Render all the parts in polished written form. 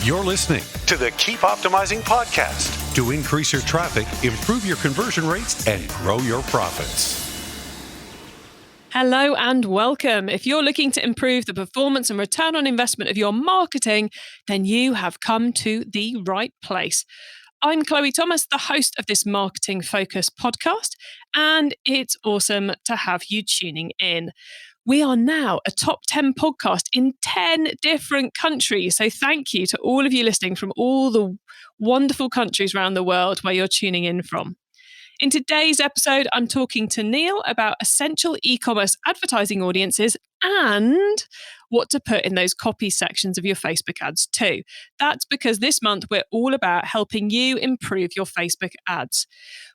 You're listening to the Keep Optimizing podcast to increase your traffic, improve your conversion rates, and grow your profits. Hello and welcome. If you're looking to improve the performance and return on investment of your marketing, then you have come to the right place. I'm Chloe Thomas, the host of this Marketing Focus podcast, and it's awesome to have you tuning in. We are now a top 10 podcast in 10 different countries. So thank you to all of you listening from all the wonderful countries around the world where you're tuning in from. In today's episode, I'm talking to Neil about essential e-commerce advertising audiences and what to put in those copy sections of your Facebook ads too. That's because this month we're all about helping you improve your Facebook ads.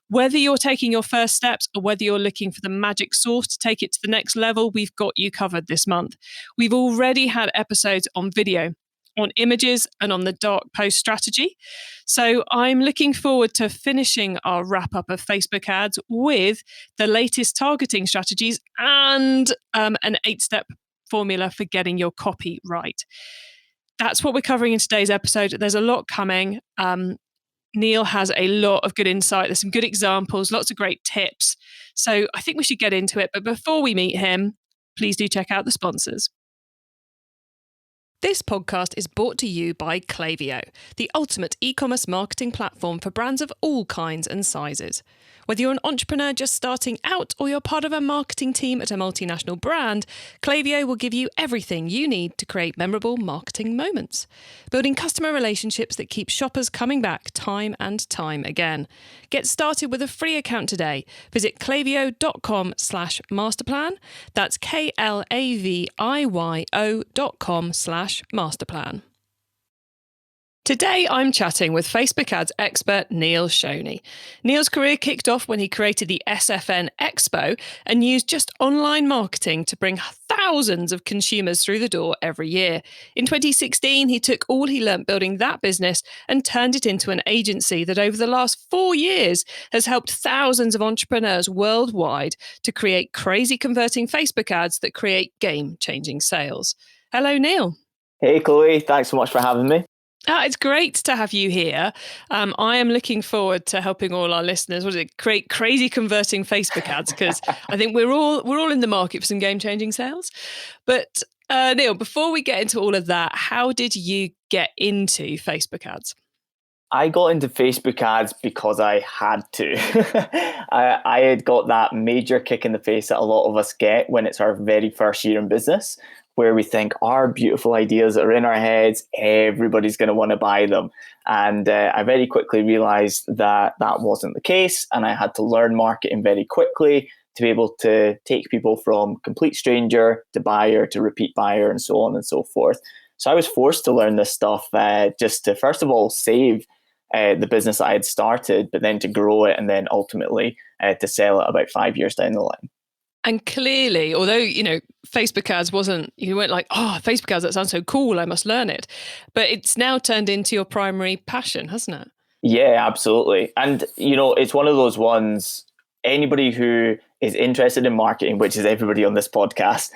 Whether you're taking your first steps or whether you're looking for the magic sauce to take it to the next level, we've got you covered this month. We've already had episodes on video, on images, and on the dark post strategy. So I'm looking forward to finishing our wrap up of Facebook ads with the latest targeting strategies and an 8-step formula for getting your copy right. That's what we're covering in today's episode. There's a lot coming. Neil has a lot of good insight. There's some good examples, lots of great tips. So I think we should get into it. But before we meet him, please do check out the sponsors. This podcast is brought to you by Klaviyo, the ultimate e-commerce marketing platform for brands of all kinds and sizes. Whether you're an entrepreneur just starting out or you're part of a marketing team at a multinational brand, Klaviyo will give you everything you need to create memorable marketing moments, building customer relationships that keep shoppers coming back time and time again. Get started with a free account today. Visit klaviyo.com/masterplan. That's KLAVIYO.com/masterplan. Today, I'm chatting with Facebook ads expert Neil Shoney. Neil's career kicked off when he created the SFN Expo and used just online marketing to bring thousands of consumers through the door every year. In 2016, he took all he learnt building that business and turned it into an agency that over the last 4 years has helped thousands of entrepreneurs worldwide to create crazy converting Facebook ads that create game-changing sales. Hello, Neil. Hey, Chloe. Thanks so much for having me. It's great to have you here. I am looking forward to helping all our listeners. Create crazy converting Facebook ads, because I think we're all in the market for some game-changing sales. But Neil, before we get into all of that, how did you get into Facebook ads? I got into Facebook ads because I had to. I had got that major kick in the face that a lot of us get when it's our very first year in business, where we think our beautiful ideas that are in our heads, everybody's going to want to buy them. And I very quickly realized that that wasn't the case. And I had to learn marketing very quickly to be able to take people from complete stranger to buyer to repeat buyer and so on and so forth. So I was forced to learn this stuff just to, first of all, save the business I had started, but then to grow it and then ultimately to sell it about 5 years down the line. And clearly, although, Facebook ads you weren't like, Facebook ads, that sounds so cool, I must learn it. But it's now turned into your primary passion, hasn't it? Yeah, absolutely. And, it's one of those ones, anybody who is interested in marketing, which is everybody on this podcast,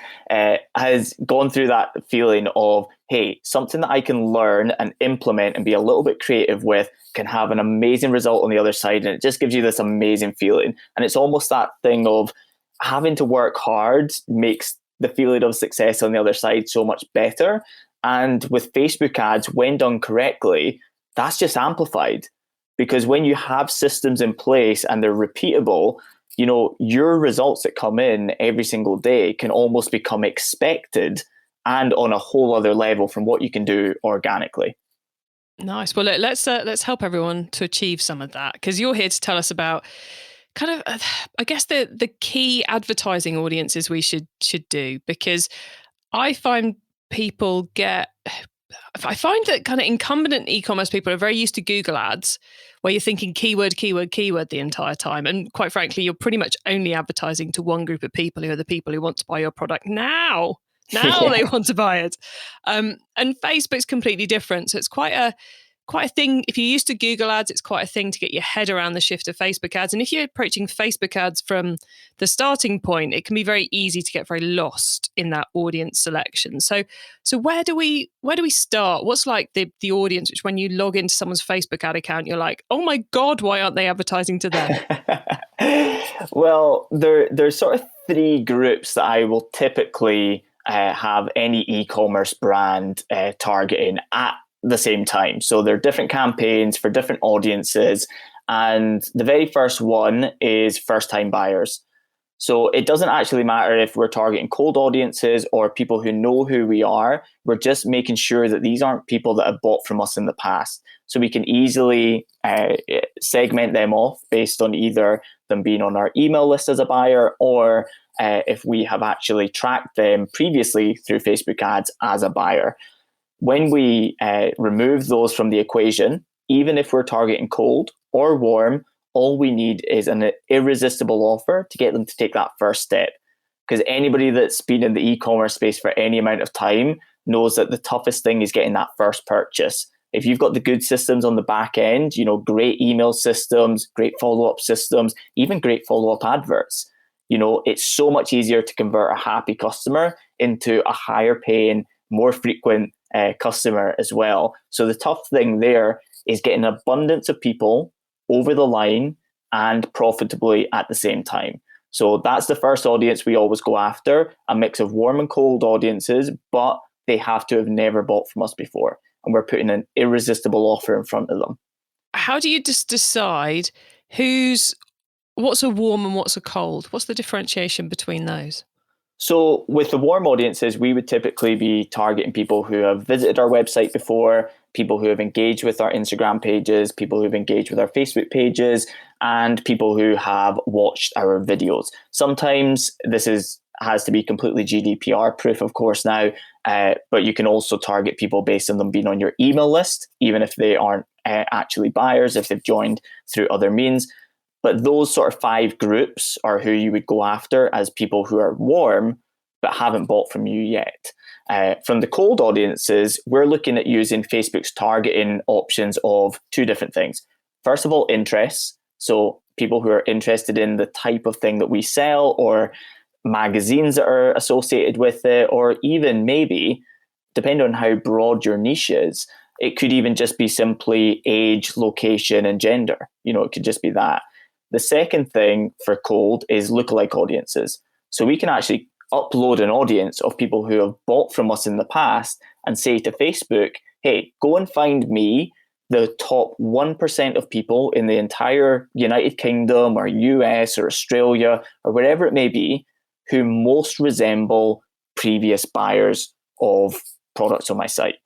has gone through that feeling of, hey, something that I can learn and implement and be a little bit creative with can have an amazing result on the other side. And it just gives you this amazing feeling. And it's almost that thing of having to work hard makes the feeling of success on the other side so much better. And with Facebook ads, when done correctly, that's just amplified. Because when you have systems in place and they're repeatable, your results that come in every single day can almost become expected and on a whole other level from what you can do organically. Nice. Well, let's help everyone to achieve some of that, because you're here to tell us about kind of, I guess, the key advertising audiences we should do, because I find that kind of incumbent e-commerce people are very used to Google ads, where you're thinking keyword, keyword, keyword the entire time. And quite frankly, you're pretty much only advertising to one group of people, who are the people who want to buy your product now. They want to buy it. And Facebook's completely different. So it's quite quite a thing. If you're used to Google ads, it's quite a thing to get your head around the shift of Facebook ads. And if you're approaching Facebook ads from the starting point, it can be very easy to get very lost in that audience selection. So where do we start? What's like the audience, which when you log into someone's Facebook ad account, you're like, oh my God, why aren't they advertising to them? Well, there's sort of three groups that I will typically have any e-commerce brand targeting at the same time. So there are different campaigns for different audiences. And the very first one is first-time buyers. So it doesn't actually matter if we're targeting cold audiences or people who know who we are. We're just making sure that these aren't people that have bought from us in the past. So we can easily segment them off based on either them being on our email list as a buyer or if we have actually tracked them previously through Facebook ads as a buyer. When we remove those from the equation, even if we're targeting cold or warm, all we need is an irresistible offer to get them to take that first step. Because anybody that's been in the e-commerce space for any amount of time knows that the toughest thing is getting that first purchase. If you've got the good systems on the back end, great email systems, great follow-up systems, even great follow-up adverts, it's so much easier to convert a happy customer into a higher paying, more frequent customer as well. So the tough thing there is getting an abundance of people over the line and profitably at the same time. So that's the first audience we always go after, a mix of warm and cold audiences, but they have to have never bought from us before. And we're putting an irresistible offer in front of them. How do you just decide what's a warm and what's a cold? What's the differentiation between those? So with the warm audiences, we would typically be targeting people who have visited our website before, people who have engaged with our Instagram pages, people who have engaged with our Facebook pages, and people who have watched our videos. Sometimes this has to be completely GDPR proof, of course, now, but you can also target people based on them being on your email list, even if they aren't actually buyers, if they've joined through other means. But those sort of 5 groups are who you would go after as people who are warm but haven't bought from you yet. From the cold audiences, we're looking at using Facebook's targeting options of 2 different things. First of all, interests. So people who are interested in the type of thing that we sell or magazines that are associated with it, or even maybe, depending on how broad your niche is, it could even just be simply age, location, and gender. It could just be that. The second thing for cold is lookalike audiences. So we can actually upload an audience of people who have bought from us in the past and say to Facebook, hey, go and find me the top 1% of people in the entire United Kingdom or US or Australia or wherever it may be who most resemble previous buyers of products on my site.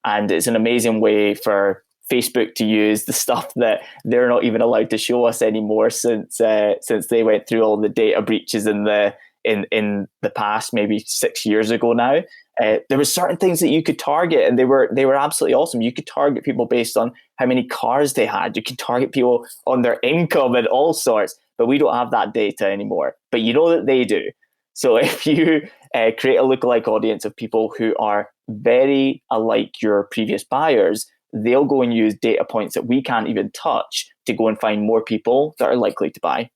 And it's an amazing way for Facebook to use the stuff that they're not even allowed to show us anymore since they went through all the data breaches in the past, maybe 6 years ago now. There were certain things that you could target, and they were absolutely awesome. You could target people based on how many cars they had. You could target people on their income and all sorts. But we don't have that data anymore. But you know that they do. So if you create a lookalike audience of people who are very alike your previous buyers, they'll go and use data points that we can't even touch to go and find more people that are likely to buy.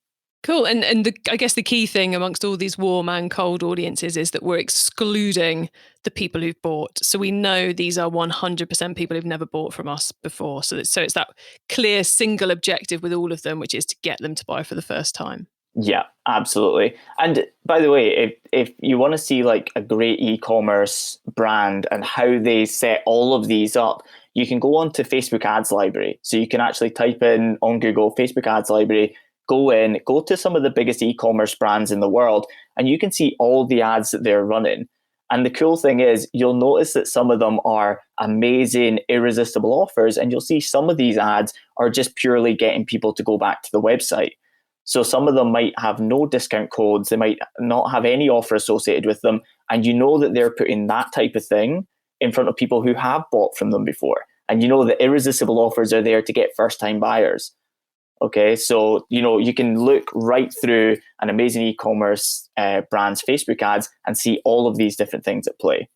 Cool. And I guess the key thing amongst all these warm and cold audiences is that we're excluding the people who've bought. So we know these are 100% people who've never bought from us before. So it's that clear single objective with all of them, which is to get them to buy for the first time. Yeah, absolutely. And by the way, if you want to see like a great e-commerce brand and how they set all of these up, you can go on to Facebook Ads Library. So you can actually type in on Google Facebook Ads Library, go to some of the biggest e-commerce brands in the world, and you can see all the ads that they're running. And the cool thing is you'll notice that some of them are amazing, irresistible offers, and you'll see some of these ads are just purely getting people to go back to the website. So some of them might have no discount codes, they might not have any offer associated with them, and you know that they're putting that type of thing in front of people who have bought from them before. And you know the irresistible offers are there to get first-time buyers. Okay, so you can look right through an amazing e-commerce brand's Facebook ads and see all of these different things at play.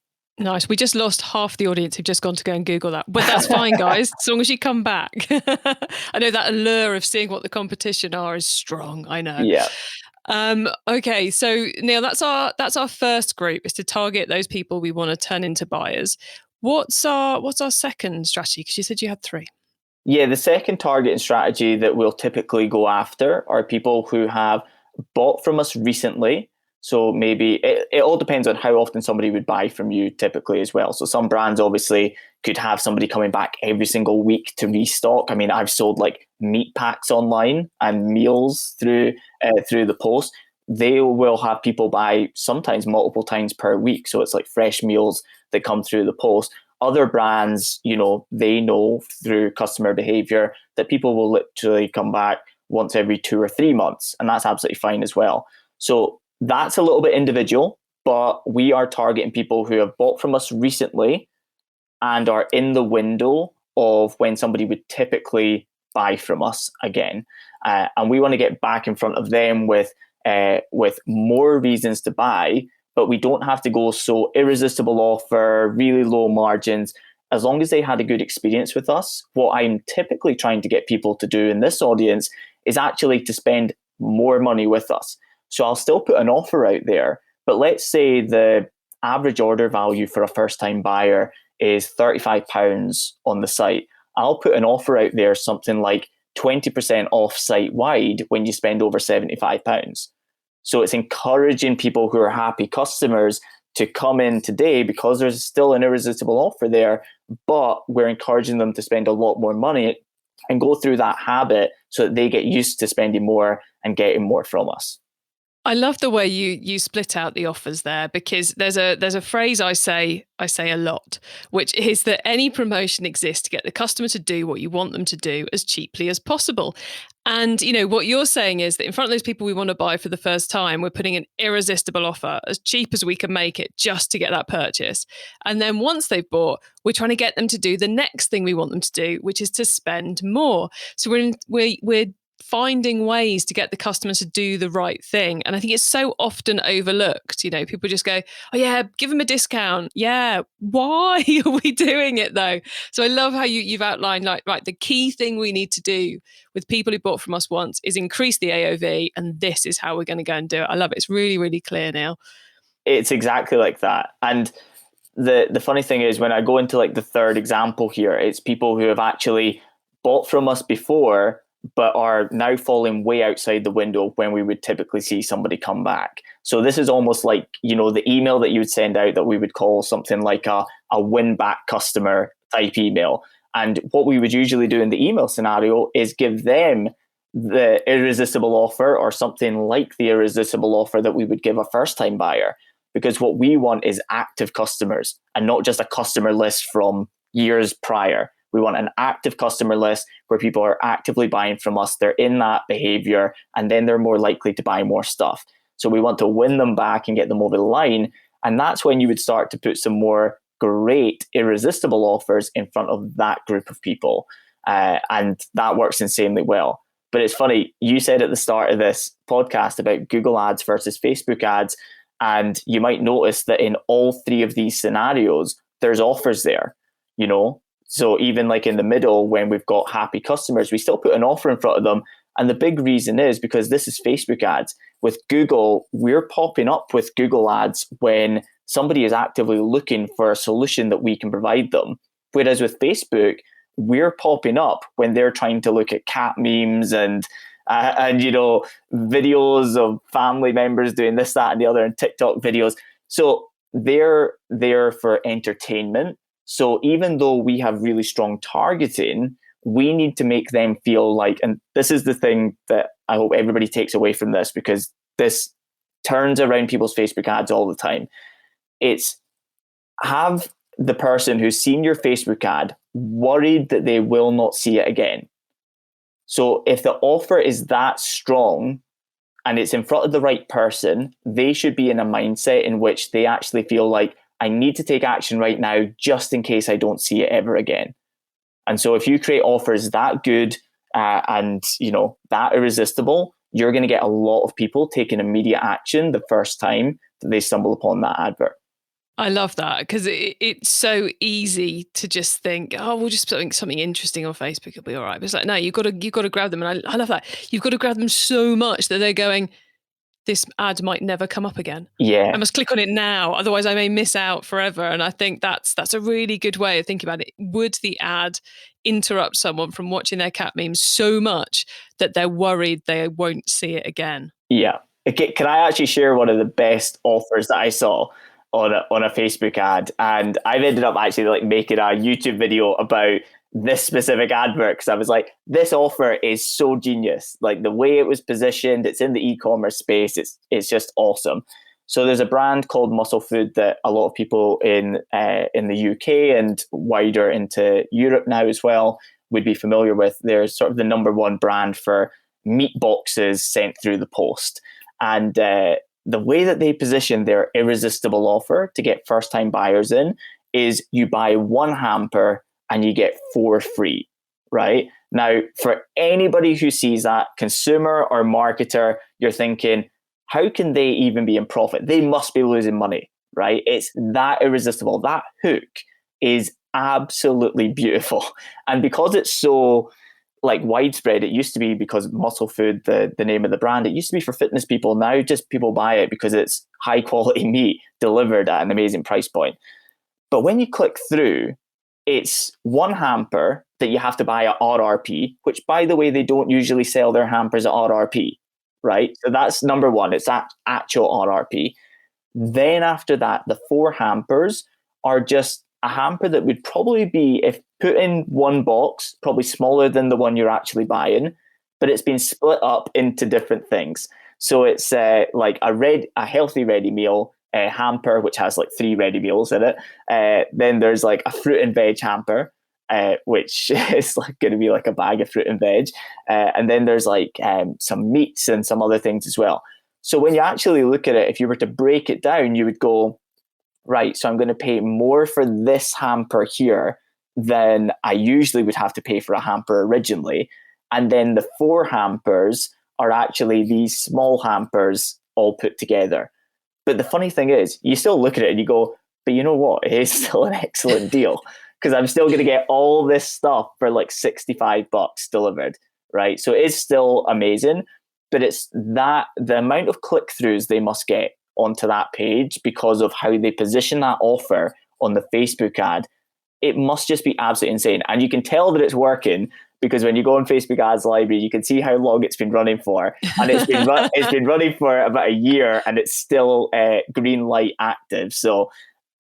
Nice. We just lost half the audience who've just gone to go and Google that. But that's fine, guys, as long as you come back. I know that allure of seeing what the competition are is strong. I know. Yeah. Okay, so Neil, that's our first group, is to target those people we want to turn into buyers. What's our second strategy? Because you said you had three. Yeah, the second targeting strategy that we'll typically go after are people who have bought from us recently. So maybe it all depends on how often somebody would buy from you typically as well. So some brands obviously could have somebody coming back every single week to restock. I mean, I've sold like meat packs online and meals through the post. They will have people buy sometimes multiple times per week. So it's like fresh meals that come through the post. Other brands, they know through customer behavior that people will literally come back once every 2 or 3 months, and that's absolutely fine as well. So that's a little bit individual, but we are targeting people who have bought from us recently and are in the window of when somebody would typically buy from us again. And we want to get back in front of them with more reasons to buy, but we don't have to go so irresistible offer, really low margins. As long as they had a good experience with us, what I'm typically trying to get people to do in this audience is actually to spend more money with us. So I'll still put an offer out there, but let's say the average order value for a first-time buyer is £35 on the site. I'll put an offer out there, something like 20% off site-wide when you spend over £75. So it's encouraging people who are happy customers to come in today because there's still an irresistible offer there, but we're encouraging them to spend a lot more money and go through that habit so that they get used to spending more and getting more from us. I love the way you split out the offers there, because there's a phrase I say a lot, which is that any promotion exists to get the customer to do what you want them to do as cheaply as possible. And what you're saying is that in front of those people we want to buy for the first time, we're putting an irresistible offer as cheap as we can make it just to get that purchase. And then once they've bought, we're trying to get them to do the next thing we want them to do, which is to spend more. So we're finding ways to get the customers to do the right thing. And I think it's so often overlooked. People just go, oh yeah, give them a discount. Yeah. Why are we doing it though? So I love how you've outlined right, the key thing we need to do with people who bought from us once is increase the AOV. And this is how we're going to go and do it. I love it. It's really, really clear now. It's exactly like that. And the funny thing is, when I go into like the third example here, it's people who have actually bought from us before but are now falling way outside the window when we would typically see somebody come back. So this is almost like, the email that you would send out that we would call something like a win back customer type email. And what we would usually do in the email scenario is give them the irresistible offer or something like the irresistible offer that we would give a first time buyer. Because what we want is active customers and not just a customer list from years prior. We want an active customer list where people are actively buying from us. They're in that behavior, and then they're more likely to buy more stuff. So we want to win them back and get them over the line. And that's when you would start to put some more great, irresistible offers in front of that group of people. And that works insanely well. But it's funny, you said at the start of this podcast about Google ads versus Facebook ads. And you might notice that in all three of these scenarios, there's offers there, So even like in the middle, when we've got happy customers, we still put an offer in front of them. And the big reason is because this is Facebook ads. With Google, we're popping up with Google ads when somebody is actively looking for a solution that we can provide them. Whereas with Facebook, we're popping up when they're trying to look at cat memes and videos of family members doing this, that, and the other, and TikTok videos. So they're there for entertainment. So even though we have really strong targeting, we need to make them feel like, and this is the thing that I hope everybody takes away from this, because this turns around people's Facebook ads all the time. It's have the person who's seen your Facebook ad worried that they will not see it again. So if the offer is that strong and it's in front of the right person, they should be in a mindset in which they actually feel like, I need to take action right now just in case I don't see it ever again. And so if you create offers that good and that irresistible, you're going to get a lot of people taking immediate action the first time that they stumble upon that advert. I love that because it's so easy to just think, oh, we'll just put something interesting on Facebook, it'll be all right. But it's like, no, you've got to grab them. And I love that. You've got to grab them so much that they're going, this ad might never come up again. Yeah. I must click on it now, otherwise I may miss out forever. And I think that's a really good way of thinking about it. Would the ad interrupt someone from watching their cat memes so much that they're worried they won't see it again? Yeah. Okay, can I actually share one of the best offers that I saw on a Facebook ad? And I've ended up actually like making a YouTube video about this specific advert because I was like, this offer is so genius. Like the way it was positioned, it's in the e-commerce space. It's just awesome. So there's a brand called Muscle Food that a lot of people in the UK and wider into Europe now as well would be familiar with. They're sort of the number one brand for meat boxes sent through the post. And the way that they position their irresistible offer to get first-time buyers in is you buy one hamper and you get 4 free, right? Now, for anybody who sees that, consumer or marketer, you're thinking, how can they even be in profit? They must be losing money, right? It's that irresistible. That hook is absolutely beautiful. And because it's so like widespread, it used to be because Muscle Food, the name of the brand, it used to be for fitness people. Now just people buy it because it's high quality meat delivered at an amazing price point. But when you click through, it's one hamper that you have to buy at RRP, which by the way, they don't usually sell their hampers at RRP, right? So that's number one. It's at actual RRP. Then after that, the 4 hampers are just a hamper that would probably be, if put in one box, probably smaller than the one you're actually buying, but it's been split up into different things. So it's like a healthy ready meal hamper, which has like 3 ready meals in it. Then there's like a fruit and veg hamper, which is like going to be like a bag of fruit and veg. And then there's like some meats and some other things as well. So when you actually look at it, if you were to break it down, you would go, right, so I'm going to pay more for this hamper here than I usually would have to pay for a hamper originally. And then the 4 hampers are actually these small hampers all put together. But the funny thing is, you still look at it and you go, but you know what? It is still an excellent deal because I'm still going to get all this stuff for like $65 delivered, right? So it is still amazing, but it's that the amount of click-throughs they must get onto that page because of how they position that offer on the Facebook ad, it must just be absolutely insane. And you can tell that it's working because when you go on Facebook ads library, you can see how long it's been running for. And it's been running for about a year and it's still green light active. So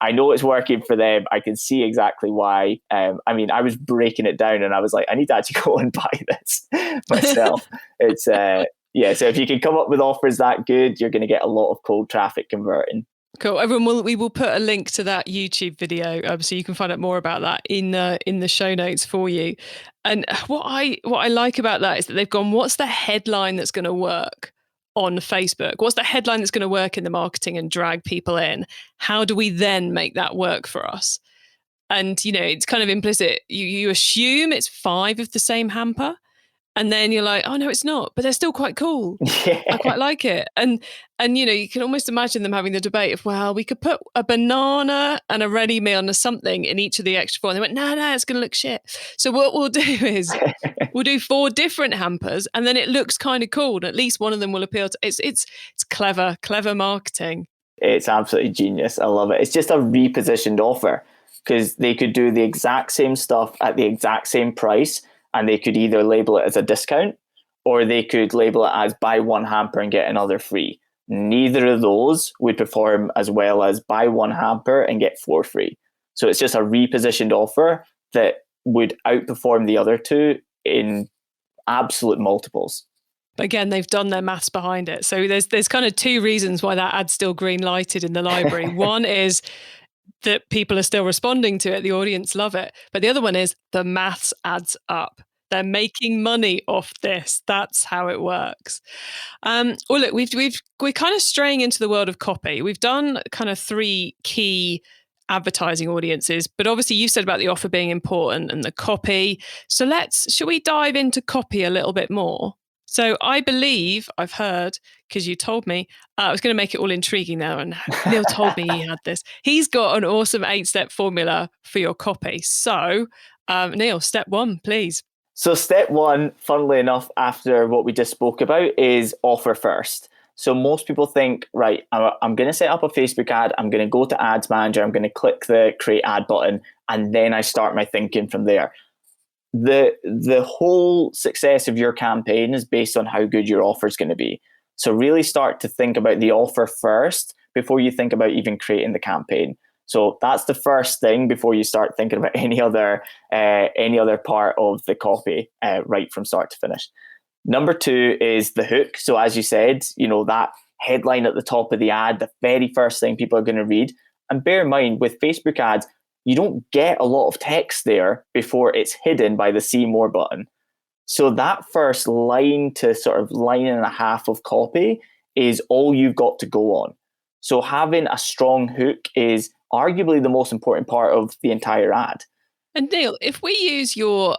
I know it's working for them. I can see exactly why. I mean, I was breaking it down and I was like, I need to actually go and buy this myself. It's yeah. So if you can come up with offers that good, you're going to get a lot of cold traffic converting. Cool. Everyone, we will put a link to that YouTube video, so you can find out more about that in the show notes for you. And what I like about that is that they've gone, what's the headline that's going to work on Facebook? What's the headline that's going to work in the marketing and drag people in? How do we then make that work for us? And it's kind of implicit. You assume it's 5 of the same hamper. And then you're like, oh no, it's not, but they're still quite cool. Yeah. I quite like it. And you can almost imagine them having the debate of, well, we could put a banana and a ready meal and something in each of the extra 4. And they went, no, it's going to look shit. So what we'll do is we'll do 4 different hampers and then it looks kind of cool. And at least one of them will appeal to, it's clever marketing. It's absolutely genius. I love it. It's just a repositioned offer because they could do the exact same stuff at the exact same price. And they could either label it as a discount or they could label it as buy 1 hamper and get another free. Neither of those would perform as well as buy 1 hamper and get 4 free. So it's just a repositioned offer that would outperform the other 2 in absolute multiples. Again, they've done their maths behind it. So there's kind of 2 reasons why that ad's still green lighted in the library. One is that people are still responding to it. The audience love it. But the other one is the maths adds up. They're making money off this. That's how it works. Well, look, we're kind of straying into the world of copy. We've done kind of 3 key advertising audiences, but obviously you said about the offer being important and the copy. So shall we dive into copy a little bit more? So I believe I've heard, because you told me, I was going to make it all intriguing now, and Neil told me he had this. He's got an awesome 8-step formula for your copy. So, Neil, step 1, please. So step 1, funnily enough, after what we just spoke about, is offer first. So most people think, right, I'm going to set up a Facebook ad. I'm going to go to Ads Manager. I'm going to click the create ad button, and then I start my thinking from there. The whole success of your campaign is based on how good your offer is going to be. So really start to think about the offer first before you think about even creating the campaign. So that's the first thing before you start thinking about any other part of the copy, right from start to finish. Number 2 is the hook. So as you said, that headline at the top of the ad, the very first thing people are going to read. And bear in mind, with Facebook ads, you don't get a lot of text there before it's hidden by the see more button. So that first line to sort of line and a half of copy is all you've got to go on. So having a strong hook is arguably the most important part of the entire ad. And Neil, if we use your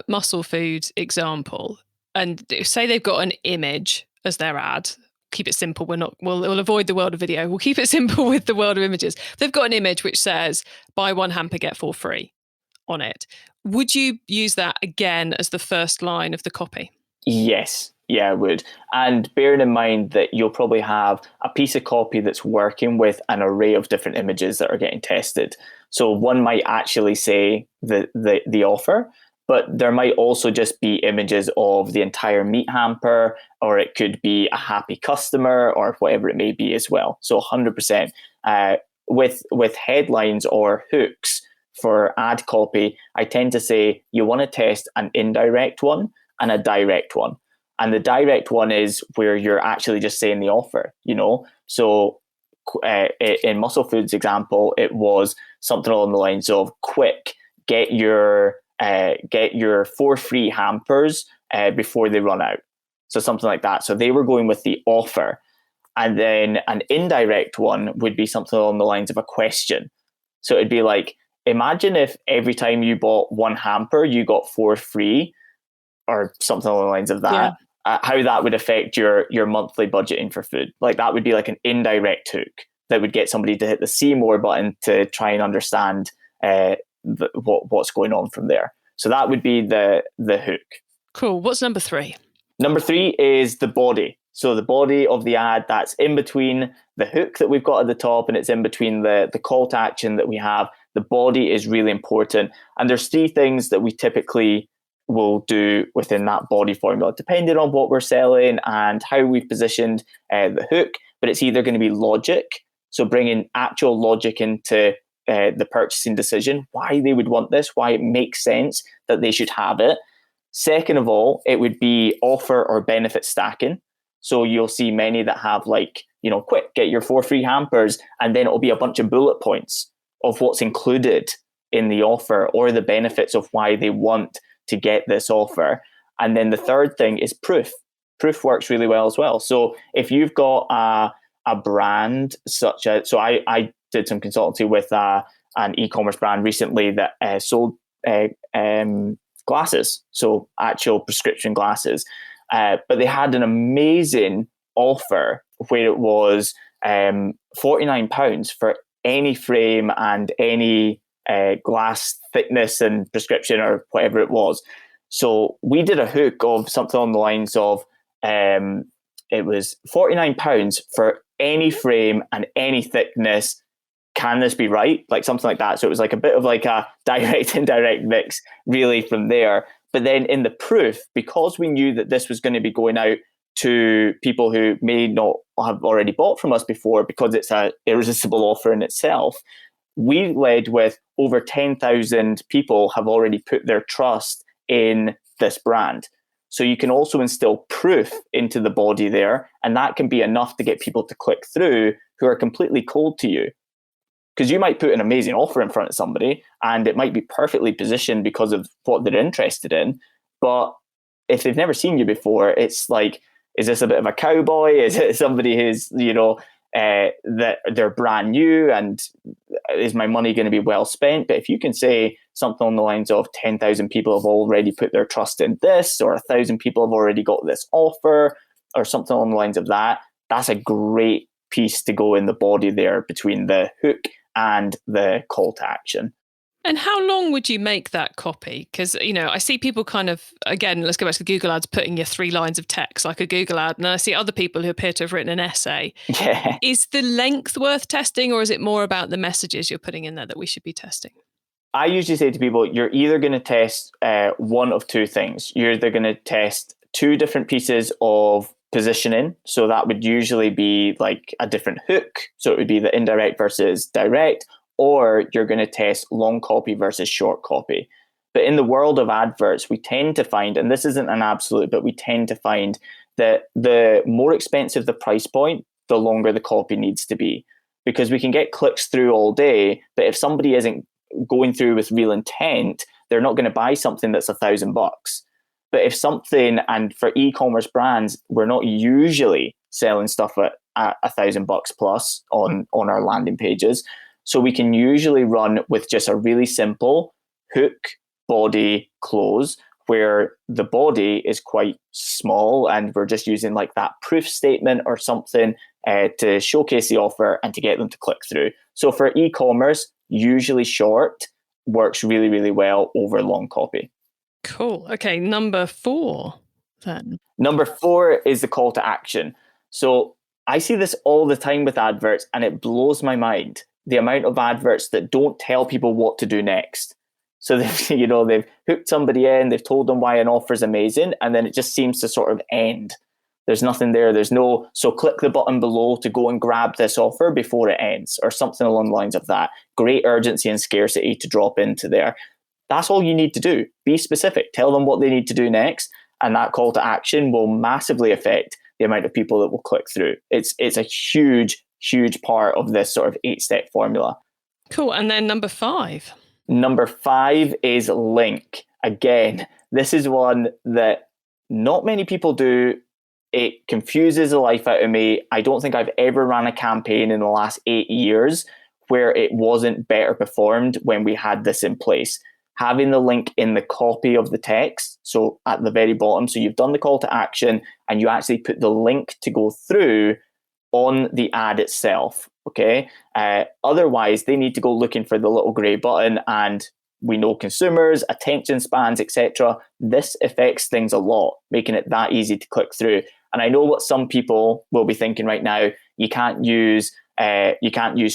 muscle food example, and say they've got an image as their ad, keep it simple. We'll avoid the world of video. We'll keep it simple with the world of images. They've got an image which says buy 1 hamper, get 4 free on it. Would you use that again as the first line of the copy? Yes. Yeah, I would. And bearing in mind that you'll probably have a piece of copy that's working with an array of different images that are getting tested. So one might actually say the offer, but there might also just be images of the entire meat hamper, or it could be a happy customer, or whatever it may be as well. So 100%. With headlines or hooks for ad copy, I tend to say you want to test an indirect one and a direct one. And the direct one is where you're actually just saying the offer, So in Muscle Foods example, it was something along the lines of quick, get your 4 free hampers before they run out. So something like that. So they were going with the offer. And then an indirect one would be something along the lines of a question. So it'd be like, imagine if every time you bought 1 hamper, you got 4 free, or something along the lines of that. Yeah. How that would affect your monthly budgeting for food. Like that would be like an indirect hook that would get somebody to hit the see more button to try and understand what's going on from there. So that would be the hook. Cool. What's number 3? Number 3 is the body. So the body of the ad, that's in between the hook that we've got at the top, and it's in between the call to action that we have. The body is really important. And there's 3 things that we typically will do within that body formula, depending on what we're selling and how we've positioned the hook. But it's either going to be logic, so bringing actual logic into the purchasing decision, why they would want this, why it makes sense that they should have it. Second of all, it would be offer or benefit stacking. So you'll see many that have quick, get your 4 free hampers, and then it'll be a bunch of bullet points of what's included in the offer or the benefits of why they want to get this offer. And then the third thing is proof. Proof works really well as well. So if you've got a brand such as, so I did some consultancy with an e-commerce brand recently that sold glasses, so actual prescription glasses. But they had an amazing offer where it was £49 for any frame and any glass thickness and prescription or whatever it was. So we did a hook of something on the lines of it was £49 for any frame and any thickness. Can this be right? Like something like that. So it was like a bit of like a direct indirect mix really from there. But then in the proof, because we knew that this was going to be going out to people who may not have already bought from us before, because it's an irresistible offer in itself, we led with over 10,000 people have already put their trust in this brand. So you can also instill proof into the body there, and that can be enough to get people to click through who are completely cold to you. Because you might put an amazing offer in front of somebody and it might be perfectly positioned because of what they're interested in. But if they've never seen you before, it's like, is this a bit of a cowboy? Is it somebody who's, that they're brand new and is my money going to be well spent? But if you can say something on the lines of 10,000 people have already put their trust in this, or 1,000 people have already got this offer, or something along the lines of that, that's a great piece to go in the body there between the hook and the call to action. And how long would you make that copy? Because, I see people kind of, again, let's go back to the Google ads, putting your 3 lines of text like a Google ad. And I see other people who appear to have written an essay. Yeah. Is the length worth testing, or is it more about the messages you're putting in there that we should be testing? I usually say to people, you're either going to test one of 2 things. You're either going to test 2 different pieces of positioning. So that would usually be like a different hook. So it would be the indirect versus direct. Or you're going to test long copy versus short copy. But in the world of adverts, we tend to find, and this isn't an absolute, but we tend to find that the more expensive the price point, the longer the copy needs to be. Because we can get clicks through all day, but if somebody isn't going through with real intent, they're not going to buy something that's $1,000. But if something, and for e-commerce brands, we're not usually selling stuff at $1,000 plus on our landing pages. So we can usually run with just a really simple hook, body, close, where the body is quite small and we're just using like that proof statement or something to showcase the offer and to get them to click through. So for e-commerce, usually short works really, really well over long copy. Cool. Okay, number 4 then. Number 4 is the call to action. So I see this all the time with adverts and it blows my mind. The amount of adverts that don't tell people what to do next. So they've hooked somebody in, they've told them why an offer is amazing, and then it just seems to sort of end. There's nothing there. There's no, so click the button below to go and grab this offer before it ends, or something along the lines of that. Great urgency and scarcity to drop into there. That's all you need to do. Be specific. Tell them what they need to do next, and that call to action will massively affect the amount of people that will click through. It's a huge part of this sort of 8-step formula. Cool. And then number 5. Number 5 is link. Again, this is one that not many people do. It confuses the life out of me. I don't think I've ever ran a campaign in the last 8 years where it wasn't better performed when we had this in place. Having the link in the copy of the text, so at the very bottom, so you've done the call to action and you actually put the link to go through on the ad itself, okay? Otherwise, they need to go looking for the little grey button, and we know consumers, attention spans, etc. This affects things a lot, making it that easy to click through. And I know what some people will be thinking right now, you can't use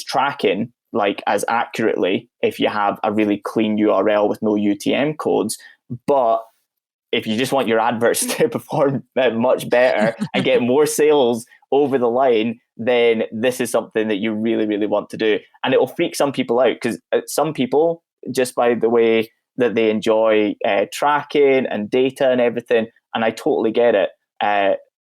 tracking like as accurately if you have a really clean URL with no UTM codes, but if you just want your adverts to perform much better and get more sales over the line, then this is something that you really, really want to do. And it will freak some people out, because some people, just by the way that they enjoy tracking and data and everything, and I totally get it,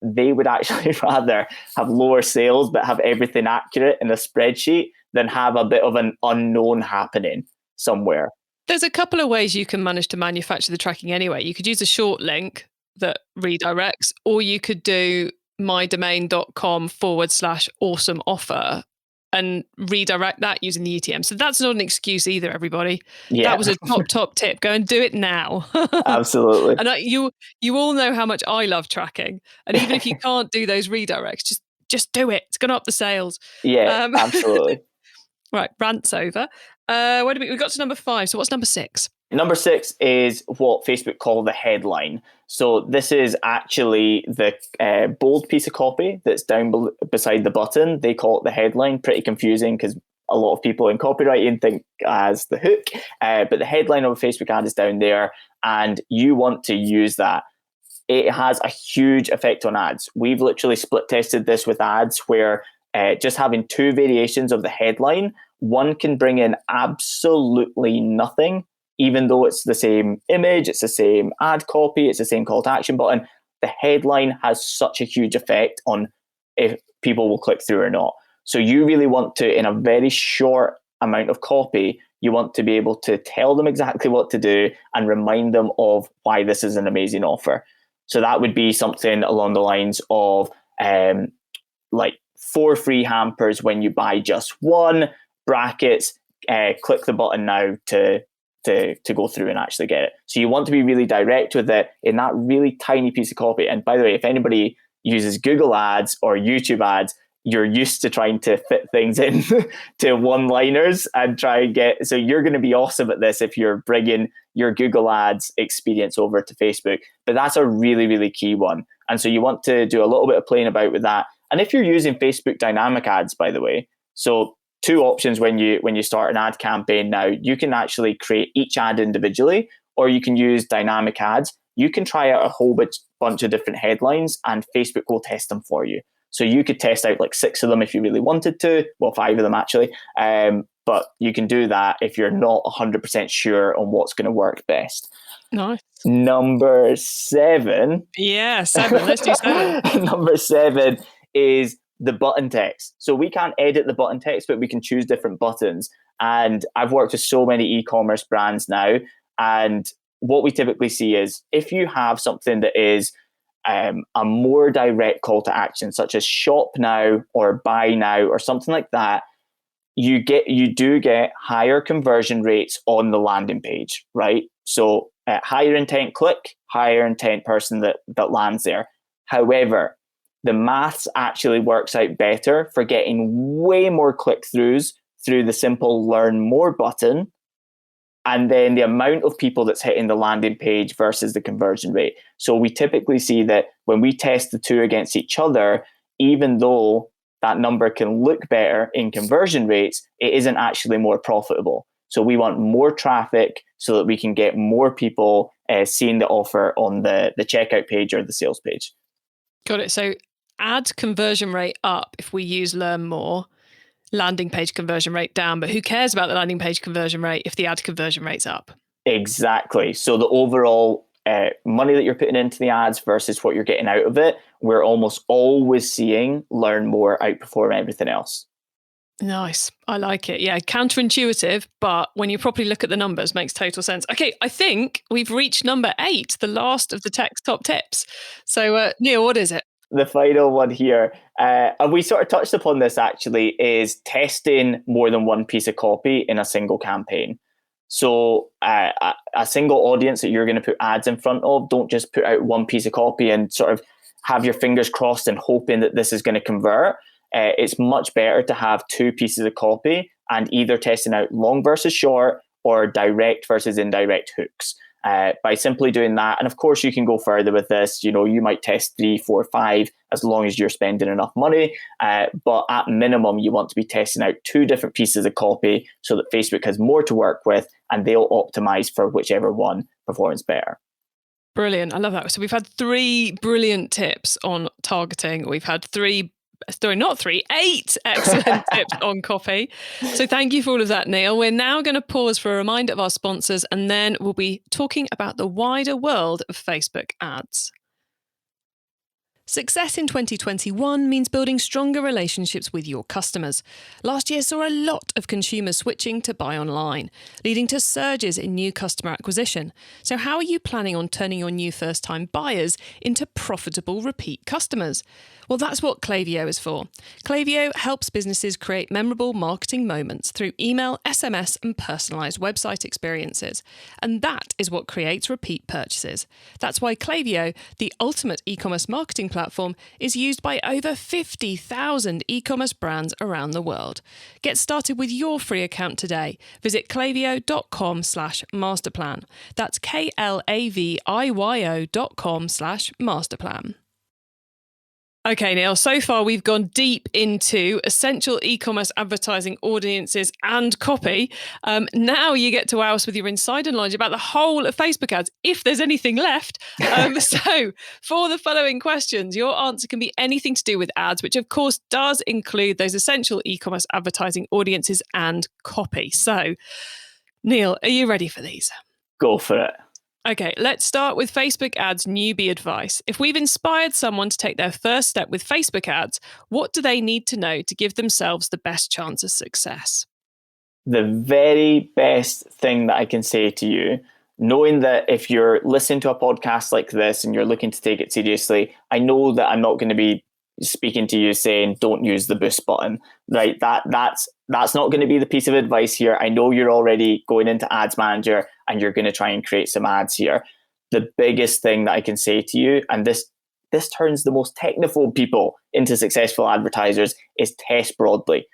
they would actually rather have lower sales but have everything accurate in a spreadsheet than have a bit of an unknown happening somewhere. There's a couple of ways you can manage to manufacture the tracking anyway. You could use a short link that redirects, or you could do mydomain.com/awesome offer and redirect that using the UTM. So that's not an excuse either, everybody. Yeah. That was a top tip. Go and do it now. Absolutely. And you all know how much I love tracking. And even if you can't do those redirects, just do it. It's going to up the sales. Yeah, absolutely. Right, rant's over. We got to number 5. So what's number 6? Number 6 is what Facebook call the headline. So this is actually the bold piece of copy that's down beside the button. They call it the headline. Pretty confusing because a lot of people in copywriting think as the hook. But the headline of a Facebook ad is down there, and you want to use that. It has a huge effect on ads. We've literally split tested this with ads where just having 2 variations of the headline, one can bring in absolutely nothing, even though it's the same image, it's the same ad copy, it's the same call to action button. The headline has such a huge effect on if people will click through or not. So you really want to, in a very short amount of copy, you want to be able to tell them exactly what to do and remind them of why this is an amazing offer. So that would be something along the lines of like 4 free hampers when you buy just one, brackets, click the button now to go through and actually get it. So you want to be really direct with it in that really tiny piece of copy. And by the way, if anybody uses Google ads or YouTube ads, you're used to trying to fit things in to one-liners and try and get, so you're going to be awesome at this if you're bringing your Google ads experience over to Facebook. But that's a really, really key one. And so you want to do a little bit of playing about with that. And if you're using Facebook dynamic ads, by the way, so 2 options when you start an ad campaign now, you can actually create each ad individually, or you can use dynamic ads. You can try out a whole bunch of different headlines and Facebook will test them for you. So you could test out like 6 of them if you really wanted to. Well, 5 of them actually. But you can do that if you're not 100% sure on what's going to work best. Nice. Number 7. Yeah, 7. Let's do 7. Number 7 is the button text. So we can't edit the button text, but we can choose different buttons. And I've worked with so many e-commerce brands now. And what we typically see is if you have something that is a more direct call to action, such as shop now or buy now or something like that, you do get higher conversion rates on the landing page, right? So higher intent click, higher intent person that lands there. However, the maths actually works out better for getting way more click-throughs through the simple learn more button, and then the amount of people that's hitting the landing page versus the conversion rate. So we typically see that when we test the 2 against each other, even though that number can look better in conversion rates, it isn't actually more profitable. So we want more traffic so that we can get more people seeing the offer on the checkout page or the sales page. Got it. So ad conversion rate up if we use learn more, landing page conversion rate down, but who cares about the landing page conversion rate if the ad conversion rate's up? Exactly. So the overall money that you're putting into the ads versus what you're getting out of it, we're almost always seeing learn more outperform everything else. Nice. I like it. Yeah, counterintuitive, but when you properly look at the numbers, makes total sense. Okay, I think we've reached number 8, the last of the tech's top tips. So Neil, what is it? The final one here, and we sort of touched upon this actually, is testing more than one piece of copy in a single campaign. So a single audience that you're going to put ads in front of, don't just put out one piece of copy and sort of have your fingers crossed and hoping that this is going to convert. It's much better to have 2 pieces of copy and either testing out long versus short or direct versus indirect hooks. By simply doing that, and of course you can go further with this, you might test 3, 4, 5 as long as you're spending enough money, but at minimum you want to be testing out 2 different pieces of copy so that Facebook has more to work with and they'll optimize for whichever one performs better. Brilliant. I love that. So we've had 3 brilliant tips on targeting. We've had 8 excellent tips on copy. So thank you for all of that, Neil. We're now going to pause for a reminder of our sponsors, and then we'll be talking about the wider world of Facebook ads. Success in 2021 means building stronger relationships with your customers. Last year saw a lot of consumers switching to buy online, leading to surges in new customer acquisition. So how are you planning on turning your new first-time buyers into profitable repeat customers? Well, that's what Klaviyo is for. Klaviyo helps businesses create memorable marketing moments through email, SMS, and personalised website experiences. And that is what creates repeat purchases. That's why Klaviyo, the ultimate e-commerce marketing platform, is used by over 50,000 e-commerce brands around the world. Get started with your free account today. Visit klaviyo.com/masterplan. That's KLAVIYO.com/masterplan. Okay, Neil, so far we've gone deep into essential e-commerce advertising audiences and copy. Now you get to wow us with your insider knowledge about the whole of Facebook ads, if there's anything left. So for the following questions, your answer can be anything to do with ads, which of course does include those essential e-commerce advertising audiences and copy. So, Neil, are you ready for these? Go for it. Okay, let's start with Facebook ads newbie advice. If we've inspired someone to take their first step with Facebook ads, what do they need to know to give themselves the best chance of success? The very best thing that I can say to you, knowing that if you're listening to a podcast like this and you're looking to take it seriously, I know that I'm not going to be speaking to you saying, don't use the boost button, right? That's not going to be the piece of advice here. I know you're already going into Ads Manager and you're going to try and create some ads here. The biggest thing that I can say to you, and this turns the most technophobe people into successful advertisers, is test broadly.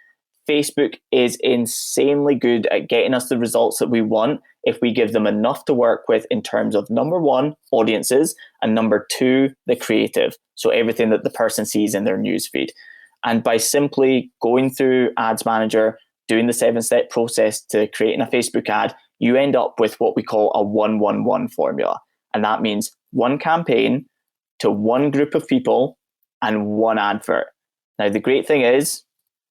Facebook is insanely good at getting us the results that we want if we give them enough to work with in terms of, number one, audiences, and number two, the creative. So everything that the person sees in their newsfeed. And by simply going through Ads Manager, doing the 7-step process to creating a Facebook ad, you end up with what we call a 1-1-1 formula. And that means one campaign to one group of people and one advert. Now, the great thing is,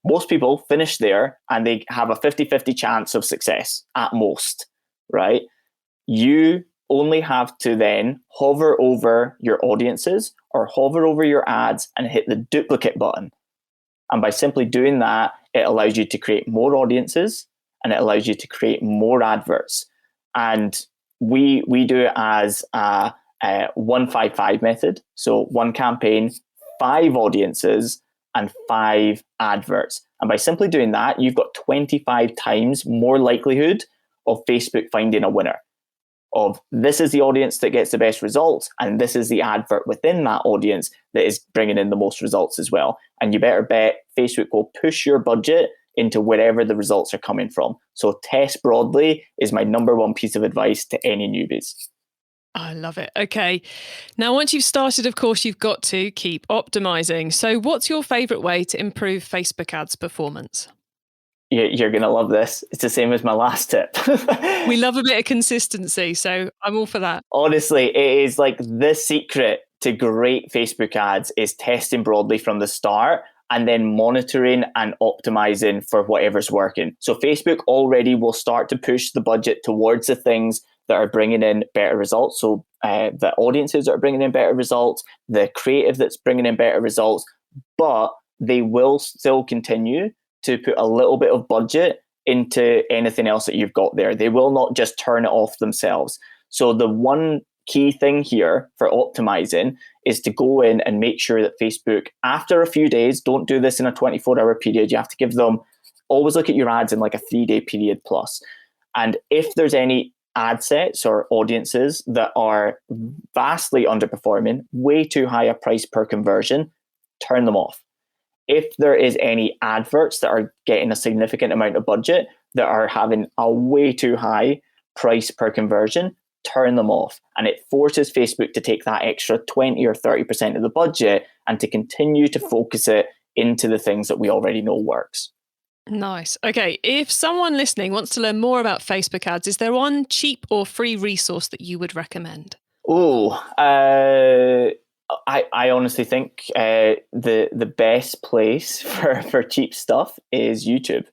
most people finish there and they have a 50-50 chance of success at most, right? You only have to then hover over your audiences or hover over your ads and hit the duplicate button. And by simply doing that, it allows you to create more audiences and it allows you to create more adverts. And we do it as a 1-5-5 method. So one campaign, 5 audiences, and 5 adverts. And by simply doing that, you've got 25 times more likelihood of Facebook finding a winner. Of this is the audience that gets the best results, and this is the advert within that audience that is bringing in the most results as well. And you better bet Facebook will push your budget into wherever the results are coming from. So test broadly is my number one piece of advice to any newbies. I love it. Okay. Now, once you've started, of course, you've got to keep optimizing. So what's your favorite way to improve Facebook ads performance? You're going to love this. It's the same as my last tip. We love a bit of consistency, so I'm all for that. Honestly, it is like the secret to great Facebook ads is testing broadly from the start and then monitoring and optimizing for whatever's working. So Facebook already will start to push the budget towards the things that are bringing in better results. So the audiences that are bringing in better results, the creative that's bringing in better results, but they will still continue to put a little bit of budget into anything else that you've got there. They will not just turn it off themselves. So the one key thing here for optimizing is to go in and make sure that Facebook, after a few days, don't do this in a 24-hour period. You have to give them, always look at your ads in like a 3-day period plus. And if there's any ad sets or audiences that are vastly underperforming, way too high a price per conversion, turn them off. If there is any adverts that are getting a significant amount of budget that are having a way too high price per conversion, turn them off. And it forces Facebook to take that extra 20 or 30% of the budget and to continue to focus it into the things that we already know works. Nice. Okay. If someone listening wants to learn more about Facebook ads, is there one cheap or free resource that you would recommend? I honestly think the best place for cheap stuff is YouTube.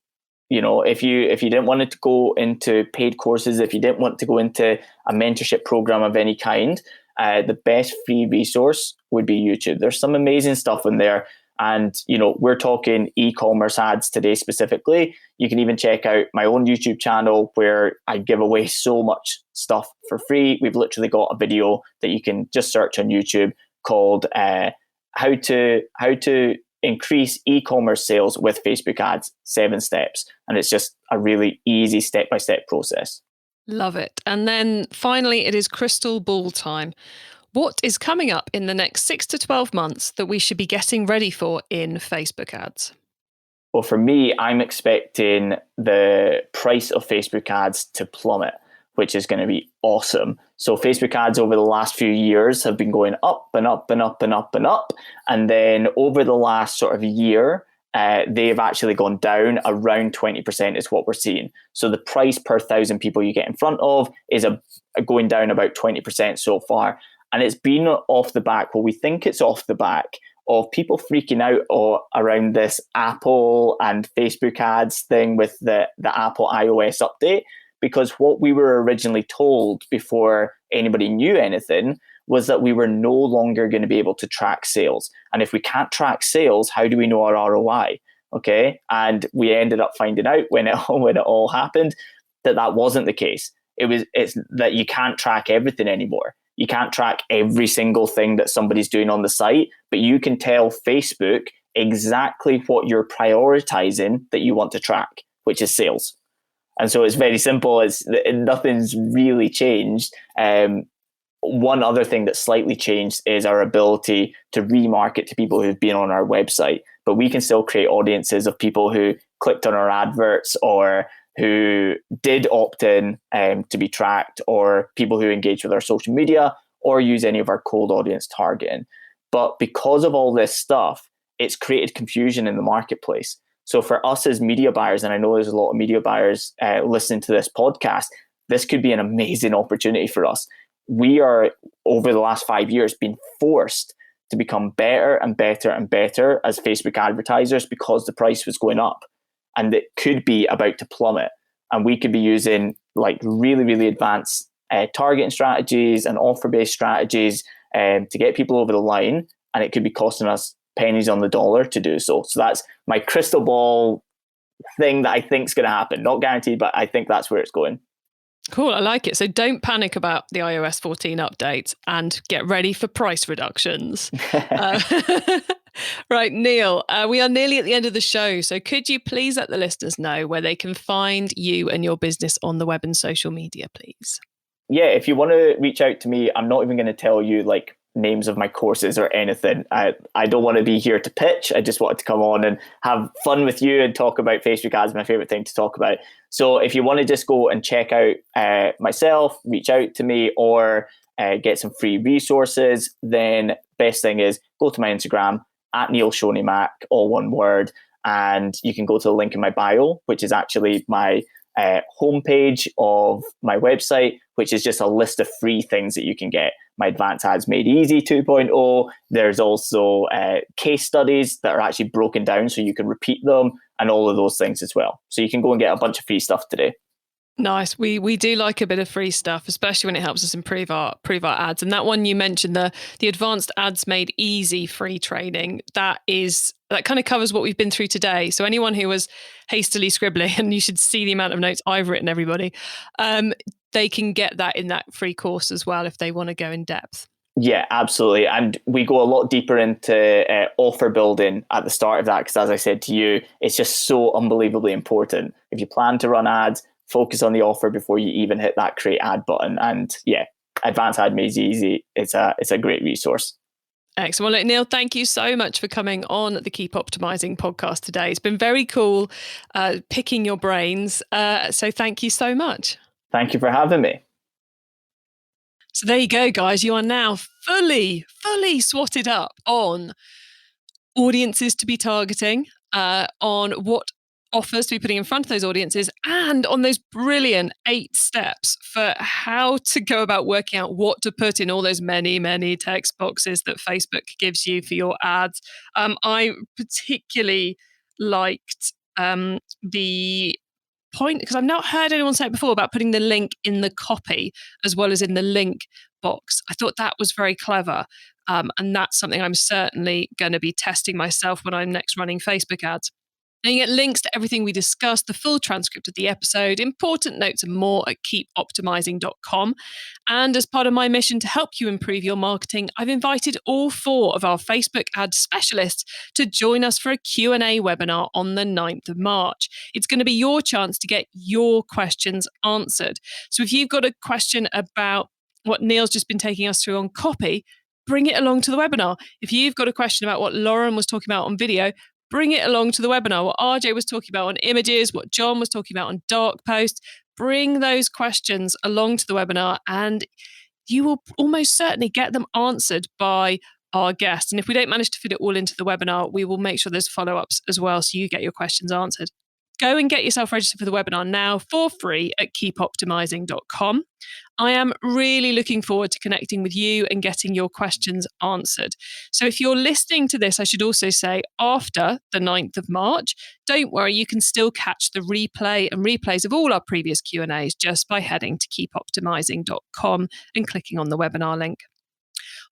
You know, if you didn't want to go into paid courses, if you didn't want to go into a mentorship program of any kind, the best free resource would be YouTube. There's some amazing stuff in there. And, you know, we're talking e-commerce ads today specifically. You can even check out my own YouTube channel where I give away so much stuff for free. We've literally got a video that you can just search on YouTube called how to increase e-commerce sales with Facebook ads, 7 steps. And it's just a really easy step-by-step process. Love it. And then finally, it is crystal ball time. What is coming up in the next 6 to 12 months that we should be getting ready for in Facebook ads? Well, for me, I'm expecting the price of Facebook ads to plummet, which is going to be awesome. So Facebook ads over the last few years have been going up and up and up and up and up. And then over the last sort of year, they've actually gone down around 20% is what we're seeing. So the price per 1,000 people you get in front of is going down about 20% so far. And it's been off the back, well, we think it's off the back of people freaking out around this Apple and Facebook ads thing with the Apple iOS update. Because what we were originally told before anybody knew anything was that we were no longer going to be able to track sales. And if we can't track sales, how do we know our ROI? Okay. And we ended up finding out when it all happened that wasn't the case. It's that you can't track everything anymore. You can't track every single thing that somebody's doing on the site, but you can tell Facebook exactly what you're prioritizing that you want to track, which is sales. And so it's very simple. Nothing's really changed. One other thing that's slightly changed is our ability to remarket to people who've been on our website, but we can still create audiences of people who clicked on our adverts or who did opt in to be tracked, or people who engage with our social media or use any of our cold audience targeting. But because of all this stuff, it's created confusion in the marketplace. So for us as media buyers, and I know there's a lot of media buyers listening to this podcast, this could be an amazing opportunity for us. We are, over the last 5 years, been forced to become better and better and better as Facebook advertisers because the price was going up, and it could be about to plummet. And we could be using like really, really advanced targeting strategies and offer-based strategies to get people over the line, and it could be costing us pennies on the dollar to do so. So that's my crystal ball thing that I think is going to happen. Not guaranteed, but I think that's where it's going. Cool, I like it. So don't panic about the iOS 14 update and get ready for price reductions. Right, Neil, we are nearly at the end of the show. So could you please let the listeners know where they can find you and your business on the web and social media, please? Yeah, if you want to reach out to me, I'm not even going to tell you like names of my courses or anything. I don't want to be here to pitch. I just wanted to come on and have fun with you and talk about Facebook ads, my favorite thing to talk about. So if you want to just go and check out myself, reach out to me, or get some free resources, then best thing is go to my Instagram at Neil Shoney Mac, all one word, and you can go to the link in my bio, which is actually my homepage of my website, which is just a list of free things that you can get. My Advanced Ads Made Easy 2.0. There's also case studies that are actually broken down so you can repeat them, and all of those things as well. So you can go and get a bunch of free stuff today. Nice. We do like a bit of free stuff, especially when it helps us improve our ads. And that one you mentioned, the Advanced Ads Made Easy free training, that kind of covers what we've been through today. So anyone who was hastily scribbling, and you should see the amount of notes I've written, everybody, they can get that in that free course as well if they want to go in depth. Yeah, absolutely. And we go a lot deeper into offer building at the start of that, because as I said to you, it's just so unbelievably important. If you plan to run ads, focus on the offer before you even hit that create ad button. And yeah, Advanced Ad Made Easy, it's a great resource. Excellent. Well, Neil, thank you so much for coming on the Keep Optimizing podcast today. It's been very cool picking your brains. So thank you so much. Thank you for having me. So there you go, guys. You are now fully swatted up on audiences to be targeting, on what offers to be putting in front of those audiences, and on those brilliant 8 steps for how to go about working out what to put in all those many text boxes that Facebook gives you for your ads. I particularly liked the point, because I've not heard anyone say it before, about putting the link in the copy as well as in the link box. I thought that was very clever. And that's something I'm certainly going to be testing myself when I'm next running Facebook ads. And you get links to everything we discussed, the full transcript of the episode, important notes and more at keepoptimizing.com. And as part of my mission to help you improve your marketing, I've invited all 4 of our Facebook ad specialists to join us for a Q&A webinar on the 9th of March. It's going to be your chance to get your questions answered. So if you've got a question about what Neil's just been taking us through on copy, bring it along to the webinar. If you've got a question about what Lauren was talking about on video, bring it along to the webinar. What RJ was talking about on images, what John was talking about on dark posts, bring those questions along to the webinar, and you will almost certainly get them answered by our guests. And if we don't manage to fit it all into the webinar, we will make sure there's follow-ups as well, so you get your questions answered. Go and get yourself registered for the webinar now for free at keepoptimizing.com. I am really looking forward to connecting with you and getting your questions answered. So if you're listening to this, I should also say after the 9th of March, don't worry, you can still catch the replay and replays of all our previous Q&As just by heading to keepoptimizing.com and clicking on the webinar link.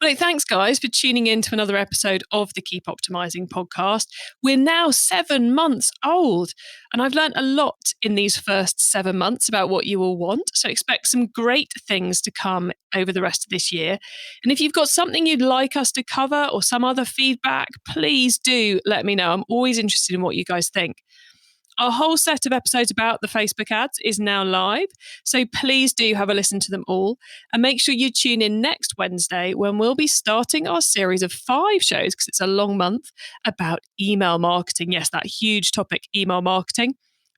Well, thanks, guys, for tuning in to another episode of the Keep Optimizing podcast. We're now 7 months old, and I've learned a lot in these first 7 months about what you all want. So expect some great things to come over the rest of this year. And if you've got something you'd like us to cover or some other feedback, please do let me know. I'm always interested in what you guys think. Our whole set of episodes about the Facebook ads is now live, so please do have a listen to them all. And make sure you tune in next Wednesday when we'll be starting our series of 5 shows, because it's a long month, about email marketing. Yes, that huge topic, email marketing,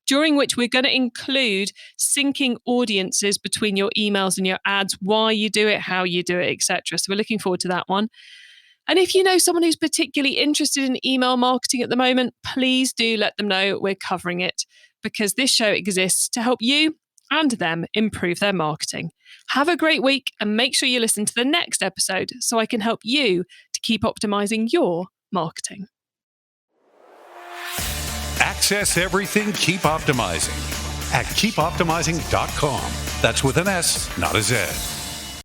during which we're going to include syncing audiences between your emails and your ads, why you do it, how you do it, etc. So we're looking forward to that one. And if you know someone who's particularly interested in email marketing at the moment, please do let them know we're covering it, because this show exists to help you and them improve their marketing. Have a great week and make sure you listen to the next episode so I can help you to keep optimizing your marketing. Access everything Keep Optimizing at keepoptimizing.com. That's with an S, not a Z.